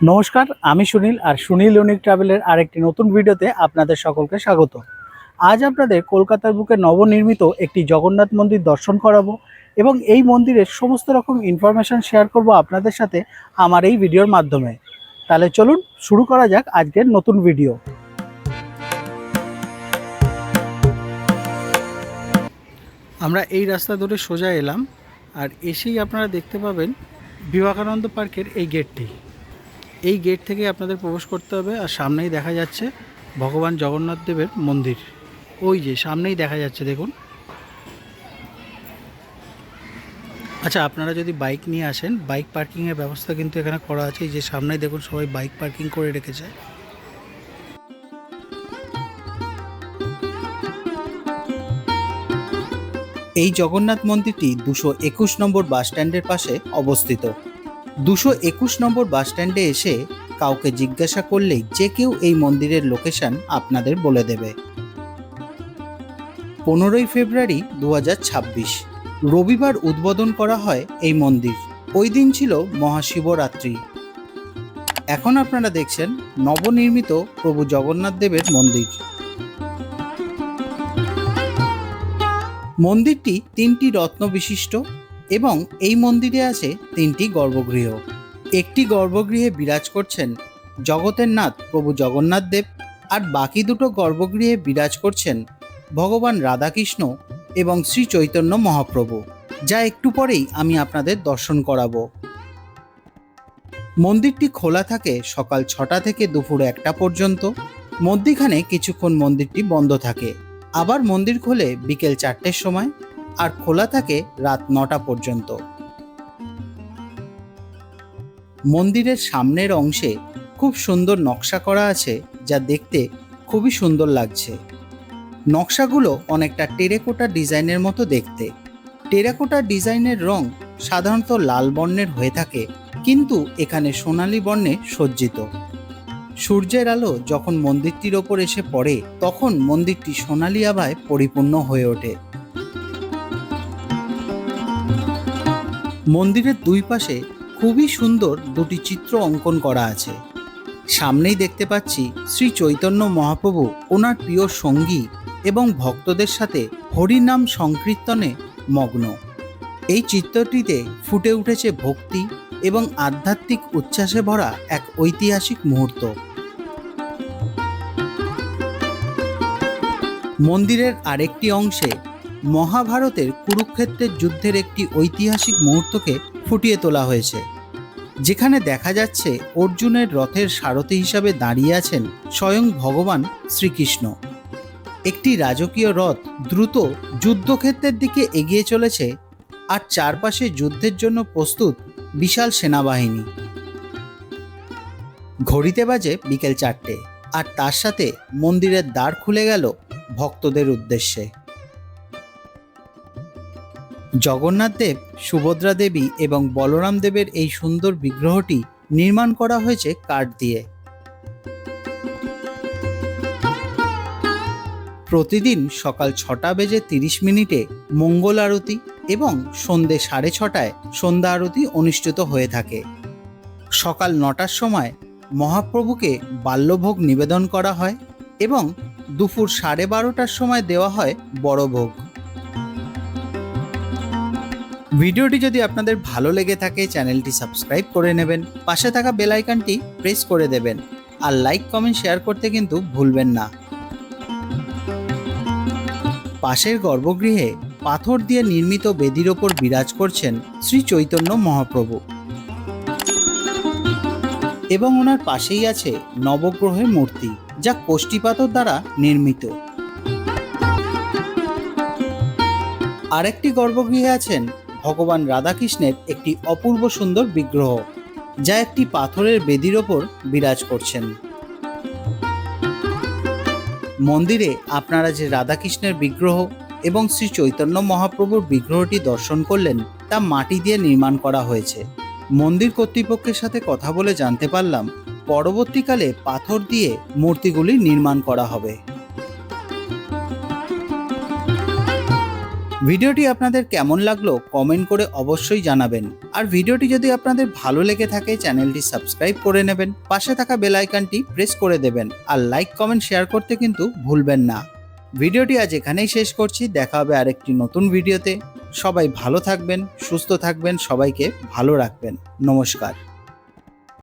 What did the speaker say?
নমস্কার, আমি সুনীল আর সুনীল ইউনিক ট্রাভেলের আরেকটি নতুন ভিডিওতে আপনাদের সকলকে স্বাগত। আজ আপনাদের কলকাতার বুকে নবনির্মিত একটি জগন্নাথ মন্দির দর্শন করাবো এবং এই মন্দিরের সমস্ত রকম ইনফরমেশন শেয়ার করব আপনাদের সাথে আমার এই ভিডিওর মাধ্যমে। তাহলে চলুন শুরু করা যাক আজকের নতুন ভিডিও। আমরা এই রাস্তা ধরে সোজা এলাম আর এসেই আপনারা দেখতে পাবেন বিবেকানন্দ পার্কের এই গেটটি। এই গেট থেকে আপনাদের প্রবেশ করতে হবে আর সামনেই দেখা যাচ্ছে ভগবান জগন্নাথ দেবের মন্দির। ওই যে সামনেই দেখা যাচ্ছে, দেখুন। আচ্ছা, আপনারা যদি বাইক নিয়ে আসেন, বাইক পার্কিংয়ের ব্যবস্থা কিন্তু এখানে করা আছে। এই যে সামনেই দেখুন সবাই বাইক পার্কিং করে রেখেছে। এই জগন্নাথ মন্দিরটি 221 নম্বর বাস স্ট্যান্ডের পাশে অবস্থিত। 221 নম্বর বাস স্ট্যান্ডে এসে কাউকে জিজ্ঞাসা করলেই যে কেউ এই মন্দিরের লোকেশন আপনাদের বলে দেবে। 15ই ফেব্রুয়ারি 2026 রবিবার উদ্বোধন করা হয় এই মন্দির। ওই দিন ছিল মহাশিবরাত্রি। এখন আপনারা দেখছেন নবনির্মিত প্রভু জগন্নাথ দেবের মন্দির। মন্দিরটি 3টি রত্ন বিশিষ্ট এবং এই মন্দিরে আছে 3টি গর্ভগৃহ। একটি গর্ভগৃহে বিরাজ করছেন জগতের নাথ প্রভু জগন্নাথ দেব, আর বাকি দুটো গর্ভগৃহে বিরাজ করছেন ভগবান রাধাকৃষ্ণ এবং শ্রী চৈতন্য মহাপ্রভু, যা একটু পরেই আমি আপনাদের দর্শন করাবো। মন্দিরটি খোলা থাকে সকাল 6টা থেকে দুপুর 1টা পর্যন্ত। মধ্যিখানে কিছুক্ষণ মন্দিরটি বন্ধ থাকে। আবার মন্দির খোলে বিকেল 4টের সময় আর খোলা থাকে রাত 9টা পর্যন্ত। মন্দিরের সামনের অংশে খুব সুন্দর নকশা করা আছে, যা দেখতে খুবই সুন্দর লাগছে। নকশাগুলো অনেকটা টেরাকোটা ডিজাইনের মতো দেখতে। টেরাকোটা ডিজাইনের রং সাধারণত লাল বর্ণের হয়ে থাকে, কিন্তু এখানে সোনালী বর্ণে সজ্জিত। সূর্যের আলো যখন মন্দিরটির ওপর এসে পড়ে তখন মন্দিরটি সোনালী আভায় পরিপূর্ণ হয়ে ওঠে। মন্দিরের দুই পাশে খুবই সুন্দর দুটি চিত্র অঙ্কন করা আছে। সামনেই দেখতে পাচ্ছি শ্রী চৈতন্য মহাপ্রভু ওনার প্রিয় সঙ্গী এবং ভক্তদের সাথে হরিনাম সংকীর্তনে মগ্ন। এই চিত্রটিতে ফুটে উঠেছে ভক্তি এবং আধ্যাত্মিক উচ্ছ্বাসে ভরা এক ঐতিহাসিক মুহূর্ত। মন্দিরের আরেকটি অংশে মহাভারতের কুরুক্ষেত্রের যুদ্ধের একটি ঐতিহাসিক মুহূর্তকে ফুটিয়ে তোলা হয়েছে, যেখানে দেখা যাচ্ছে অর্জুনের রথের সারথি হিসাবে দাঁড়িয়ে আছেন স্বয়ং ভগবান শ্রীকৃষ্ণ। একটি রাজকীয় রথ দ্রুত যুদ্ধক্ষেত্রের দিকে এগিয়ে চলেছে আর চারপাশে যুদ্ধের জন্য প্রস্তুত বিশাল সেনাবাহিনী। ঘড়িতে বাজে বিকেল 4টে আর তার সাথে মন্দিরের দ্বার খুলে গেল ভক্তদের উদ্দেশ্যে। জগন্নাথ দেব, সুভদ্রা দেবী এবং বলরাম দেবের এই সুন্দর বিগ্রহটি নির্মাণ করা হয়েছে কাঠ দিয়ে। প্রতিদিন সকাল 6:30 মঙ্গল আরতি এবং সন্ধে 6:30টায় সন্ধ্যা আরতি অনুষ্ঠিত হয়ে থাকে। সকাল 9টার সময় মহাপ্রভুকে বাল্যভোগ নিবেদন করা হয় এবং দুপুর 12:30টার সময় দেওয়া হয় বড় ভোগ। ভিডিওটি যদি আপনাদের ভালো লেগে থাকে চ্যানেলটি সাবস্ক্রাইব করে নেবেন, পাশে থাকা বেল আইকনটি প্রেস করে দেবেন আর লাইক কমেন্ট শেয়ার করতে কিন্তু ভুলবেন না। পাশের গর্ভগৃহে পাথর দিয়ে নির্মিত বেদির ওপর বিরাজ করছেন শ্রী চৈতন্য মহাপ্রভু এবং ওনার পাশেই আছে নবগ্রহের মূর্তি, যা কোষ্ঠী পাথর দ্বারা নির্মিত। আরেকটি গর্ভগৃহে আছেন ভগবান রাধাকৃষ্ণের একটি অপূর্ব সুন্দর বিগ্রহ, যা একটি পাথরের বেদির ওপর বিরাজ করছেন। মন্দিরে আপনারা যে রাধাকৃষ্ণের বিগ্রহ এবং শ্রী চৈতন্য মহাপ্রভুর বিগ্রহটি দর্শন করলেন তা মাটি দিয়ে নির্মাণ করা হয়েছে। মন্দির কর্তৃপক্ষের সাথে কথা বলে জানতে পারলাম পরবর্তীকালে পাথর দিয়ে মূর্তিগুলি নির্মাণ করা হবে। ভিডিওটি আপনাদের কেমন লাগলো কমেন্ট করে অবশ্যই জানাবেন। আর ভিডিওটি যদি আপনাদের ভালো লেগে থাকে চ্যানেলটি সাবস্ক্রাইব করে নেবেন, পাশে থাকা বেল আইকনটি প্রেস করে দেবেন আর লাইক কমেন্ট শেয়ার করতে কিন্তু ভুলবেন না। ভিডিওটি আজ এখানেই শেষ করছি, দেখা হবে আরেকটি নতুন ভিডিওতে। সবাই ভালো থাকবেন, সুস্থ থাকবেন, সবাইকে ভালো রাখবেন। নমস্কার।